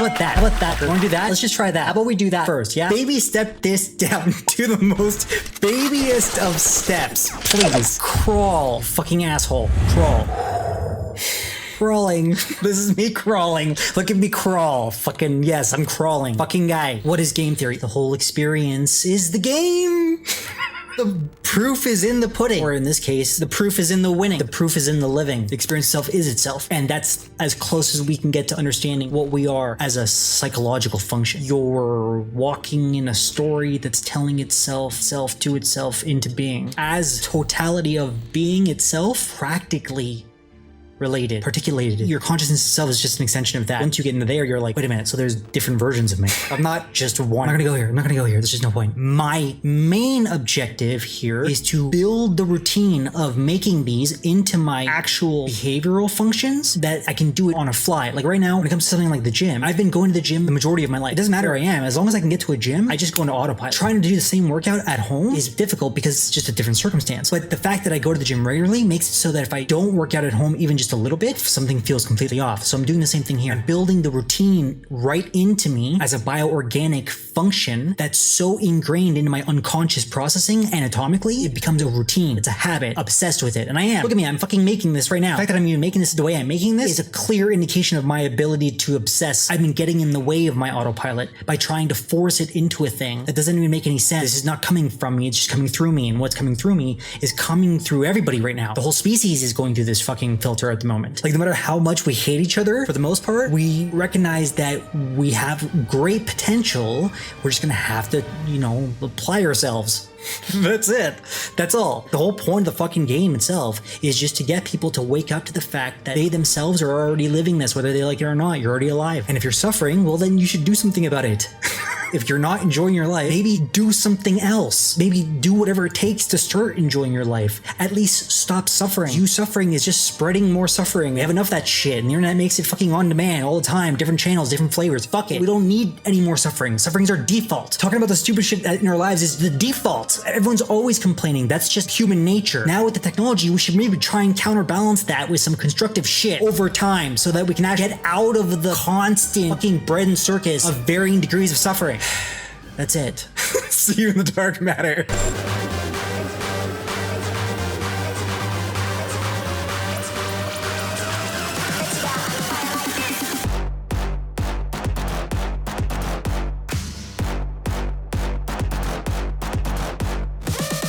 How about that? How about that? Want to do that? Let's just try that. How about we do that first, yeah? Baby step this down to the most babyest of steps. Please. Crawl, fucking asshole. Crawl. Crawling. This is me crawling. Look at me crawl. Fucking yes, I'm crawling. Fucking guy. What is game theory? The whole experience is the game. The proof is in the pudding. Or in this case, the proof is in the winning. The proof is in the living. The experience itself is itself. And that's as close as we can get to understanding what we are as a psychological function. You're walking in a story that's telling itself to itself into being. As totality of being itself, practically related, particulated. Your consciousness itself is just an extension of that. Once you get into there, you're like, wait a minute, so there's different versions of me. I'm not just one. I'm not gonna go here. I'm not gonna go here. There's just no point. My main objective here is to build the routine of making these into my actual behavioral functions that I can do it on a fly. Like right now, when it comes to something like the gym, I've been going to the gym the majority of my life. It doesn't matter where I am. As long as I can get to a gym, I just go into autopilot. Trying to do the same workout at home is difficult because it's just a different circumstance. But the fact that I go to the gym regularly makes it so that if I don't work out at home even just a little bit, something feels completely off. So I'm doing the same thing here. I'm building the routine right into me as a bioorganic function that's so ingrained into my unconscious processing anatomically, it becomes a routine. It's a habit, obsessed with it. And I am. Look at me, I'm fucking making this right now. The fact that I'm even making this the way I'm making this is a clear indication of my ability to obsess. I've been getting in the way of my autopilot by trying to force it into a thing that doesn't even make any sense. This is not coming from me, it's just coming through me. And what's coming through me is coming through everybody right now. The whole species is going through this fucking filter at the moment. Like no matter how much we hate each other, for the most part, we recognize that we have great potential. We're just gonna have to, apply ourselves. That's it. That's all. The whole point of the fucking game itself is just to get people to wake up to the fact that they themselves are already living this, whether they like it or not. You're already alive. And if you're suffering, well then you should do something about it. If you're not enjoying your life, maybe do something else. Maybe do whatever it takes to start enjoying your life. At least stop suffering. You suffering is just spreading more suffering. We have enough of that shit, and the internet makes it fucking on demand all the time. Different channels, different flavors. Fuck it. We don't need any more suffering. Suffering's our default. Talking about the stupid shit in our lives is the default. Everyone's always complaining. That's just human nature. Now with the technology, we should maybe try and counterbalance that with some constructive shit over time so that we can actually get out of the constant fucking bread and circus of varying degrees of suffering. That's it. See you in the dark matter.